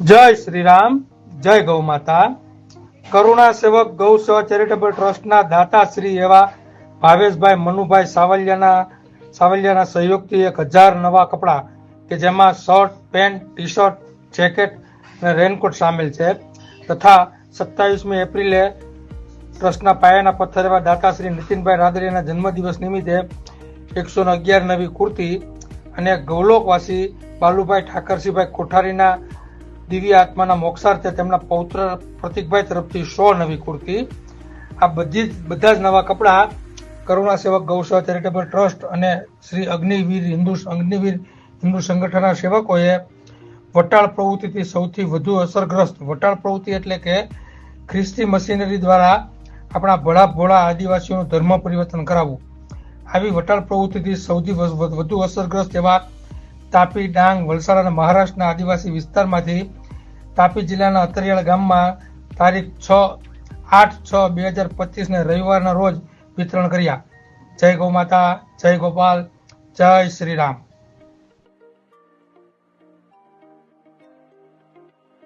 જય શ્રી રામ, જય ગૌ માતા. કરુણા સેવક ગૌ સેવા ચેરિટેબલ ટ્રસ્ટના દાતા શ્રી એવા ભાવેશભાઈ મનુભાઈ સાવલિયાના સહયોગથી 1000 નવા કપડાં કે જેમાં shirt, pant, T shirt, jacket અને રેનકોટ સામેલ છે તથા 27મી એપ્રિલે ટ્રસ્ટના પાયાના પથ્થર એવા દાતા શ્રી નીતિનભાઈ રાદડિયાના જન્મદિવસ નિમિત્તે 111 નવી કુર્તી અને ગૌલોકવાસી બાલુભાઈ ઠાકરસિંહભાઈ કોઠારીના દિવ્ય આત્માના મોક્ષાર્થે તેમના પૌત્ર પ્રતિકભાઈ તરફથી 100 નવી કુર્તી. આ બધા જ નવા કપડા કરુણા સેવક ગૌસેવા ચેરિટેબલ ટ્રસ્ટ અને શ્રી અગ્નિવીર હિન્દુ સંગઠનના સેવકોએ વટાળ પ્રવૃત્તિથી સૌથી વધુ અસરગ્રસ્ત, વટાળ પ્રવૃત્તિ એટલે કે ખ્રિસ્તી મશીનરી દ્વારા આપણા ભોળા આદિવાસીઓનું ધર્મ પરિવર્તન કરાવવું, આવી વટાળ પ્રવૃત્તિથી સૌથી વધુ અસરગ્રસ્ત એવા તાપી, ડાંગ, વલસાડ અને મહારાષ્ટ્રના આદિવાસી વિસ્તારમાંથી તાપી જિલ્લાના અતરિયાળ ગામમાં તારીખ 8/6/2025 રવિવારના રોજ વિતરણ કર્યા. જય ગૌ માતા, જય ગોપાલ, જય શ્રી રામ.